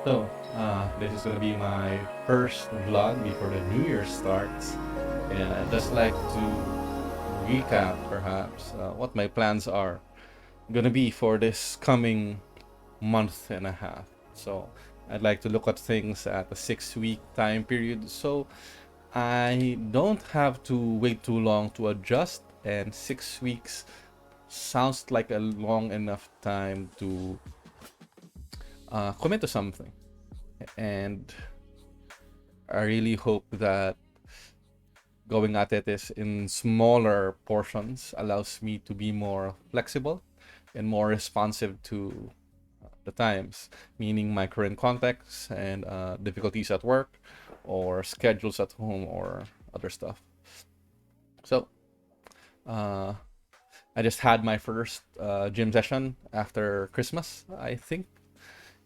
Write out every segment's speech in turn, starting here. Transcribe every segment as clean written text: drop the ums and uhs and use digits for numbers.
This is gonna be my first vlog before the New Year starts, and I'd just like to recap perhaps what my plans are gonna be for this coming month and a half. So I'd like to look at things at a 6 week time period, so I don't have to wait too long to adjust, and 6 weeks sounds like a long enough time to commit to something. And I really hope that going at it is in smaller portions allows me to be more flexible and more responsive to the times, meaning my current context and difficulties at work or schedules at home or other stuff. So, uh, I just had my first gym session after Christmas, I think,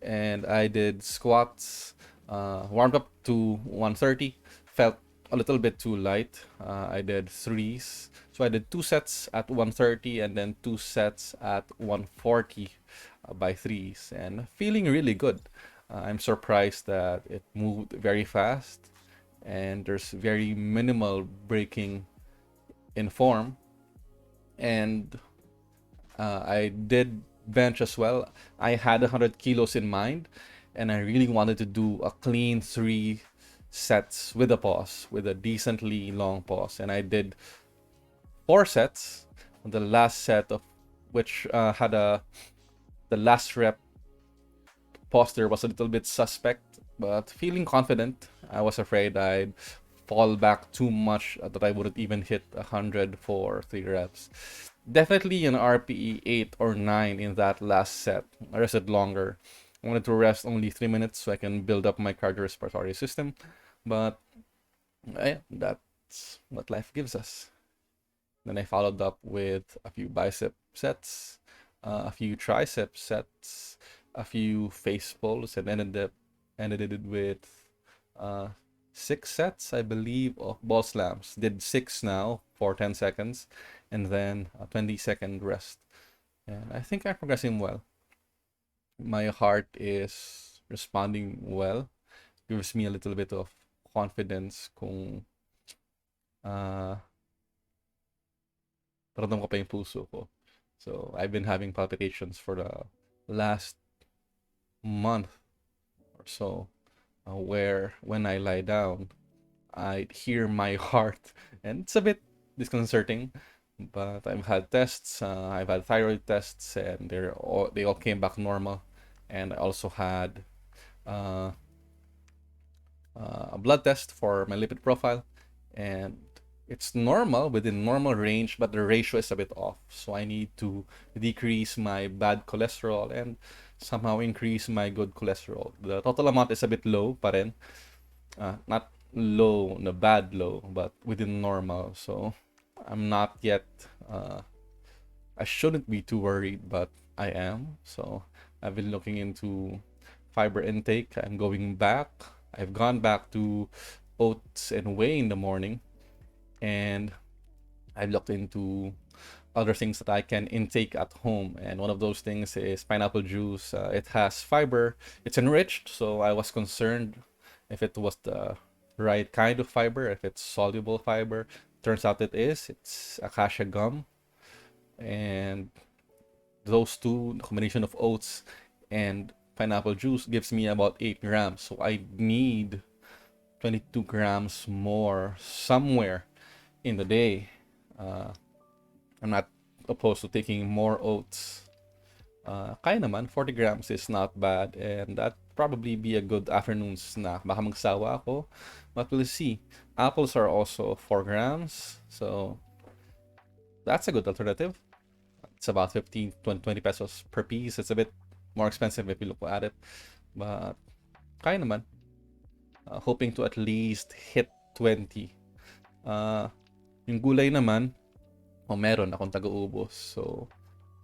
and I did squats, warmed up to 130, felt a little bit too light. I did threes. So I did two sets at 130 and then two sets at 140 by threes, and feeling really good. I'm surprised that it moved very fast and there's very minimal breaking in form. And I did bench as well. I had 100 kilos in mind, and I really wanted to do a clean 3 sets with a pause, with a decently long pause. And I did 4 sets. The last set of which had the last rep posture was a little bit suspect, but feeling confident. I was afraid I'd fall back too much, that I wouldn't even hit 100 for 3 reps. Definitely an RPE 8 or 9 in that last set. I rested longer. I wanted to rest only 3 minutes so I can build up my cardiorespiratory system, but that's what life gives us. Then I followed up with a few bicep sets, a few tricep sets, a few face pulls, and ended it with uh, 6 sets, I believe, of ball slams. Did 6 now for 10 seconds, and then a 20-second rest. And I think I'm progressing well. My heart is responding well. Gives me a little bit of confidence kung uh, paramdam ko pa yung puso ko. So I've been having palpitations for the last month or so, where when I lie down, I hear my heart, and it's a bit disconcerting. But I've had tests. I've had thyroid tests, and they all came back normal. And I also had uh, a blood test for my lipid profile, and it's normal, within normal range, but the ratio is a bit off. So I need to decrease my bad cholesterol and somehow increase my good cholesterol. The total amount is a bit low pa rin. Not low, na bad low, but within normal. So I'm not yet, I shouldn't be too worried, but I am. So I've been looking into fiber intake. I've gone back to oats and whey in the morning, and I've looked into other things that I can intake at home. And one of those things is pineapple juice. It has fiber, it's enriched. So I was concerned if it was the right kind of fiber, if it's soluble fiber. Turns out it is. It's acacia gum. And those two, the combination of oats and pineapple juice, gives me about 8 grams. So I need 22 grams more somewhere in the day. I'm not opposed to taking more oats. Kaya naman, 40 grams is not bad, and that probably be a good afternoon snack. Baka magsawa ako, but we'll see. Apples are also 4 grams, so that's a good alternative. It's about 15 20 pesos per piece. It's a bit more expensive if you look at it, but kaya naman. Hoping to at least hit 20. Yung gulay naman, meron akong taga-ubos. So,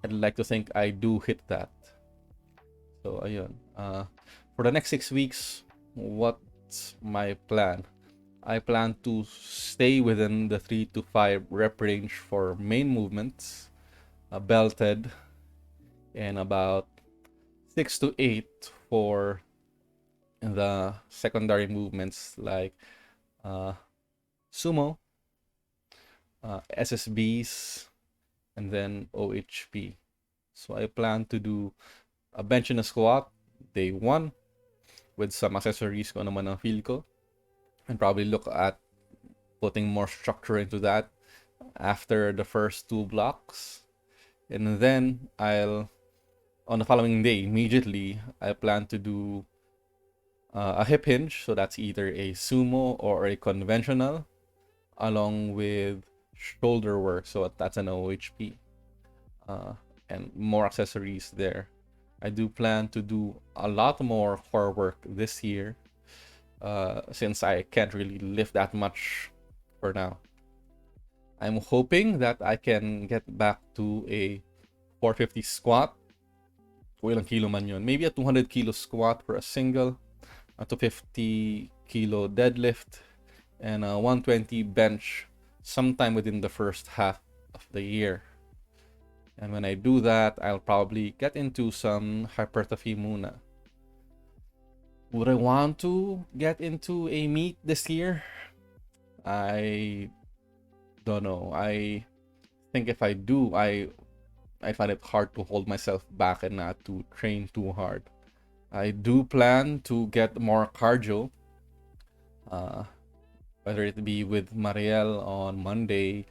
I'd like to think I do hit that. So, ayun. For the next 6 weeks, what's my plan? I plan to stay within the 3 to 5 rep range for main movements, belted, and about 6 to 8 for the secondary movements like sumo, SSBs, and then OHP. So I plan to do a bench and a squat day 1 with some accessories ko naman ang feel ko, and probably look at putting more structure into that after the first 2 blocks. And then on the following day, immediately, I plan to do a hip hinge. So that's either a sumo or a conventional, along with shoulder work. So that's an OHP. And more accessories there. I do plan to do a lot more core work this year, since I can't really lift that much for now. I'm hoping that I can get back to a 450 squat. Kung ilang kilo man yun. Maybe a 200 kilo squat for a single, a 250 kilo deadlift, and a 120 bench sometime within the first half of the year. And when I do that, I'll probably get into some hypertrophy muna. Would I want to get into a meet this year? I don't know. I think if I do, I find it hard to hold myself back and not to train too hard. I do plan to get more cardio, whether it be with Mariel on Monday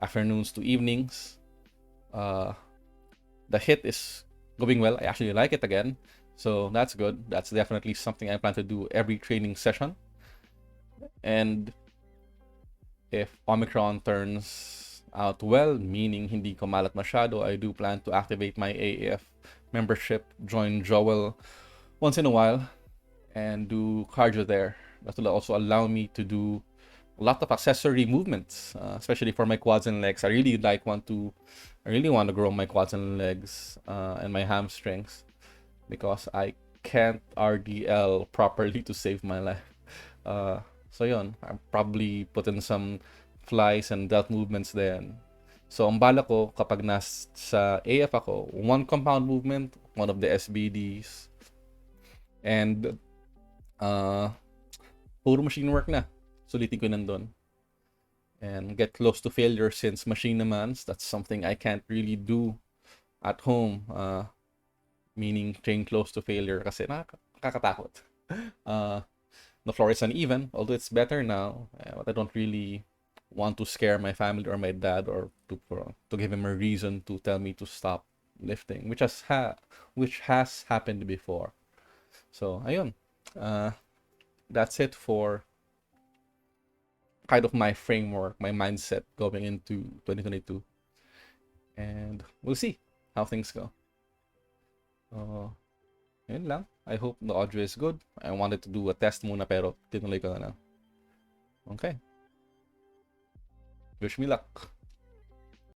afternoons to evenings. The hit is going well. I actually like it again, so that's good. That's definitely something I plan to do every training session. And if Omicron turns out well, meaning hindi ko malat masyado, I do plan to activate my AAF membership, join Joel once in a while, and do cardio there. That will also allow me to do a lot of accessory movements, especially for my quads and legs. I really want to grow my quads and legs, and my hamstrings, because I can't RDL properly to save my life. So yun, I'm probably put in some flies and delt movements then. So ang bala ko kapag sa AF ako, one compound movement, one of the SBDs, and puro machine work na. Sulitin ko nandun. And get close to failure, since machine demands, that's something I can't really do at home. Meaning train close to failure kasi nakakatakot. The floor is uneven, although it's better now. But I don't really want to scare my family or my dad, or to give him a reason to tell me to stop lifting, which has happened before. So ayun, that's it for kind of my framework, my mindset going into 2022, and we'll see how things go. Yun lang. I hope the audio is good. I wanted to do a test muna, pero tinuloy ko na lang. Okay. Wish me luck.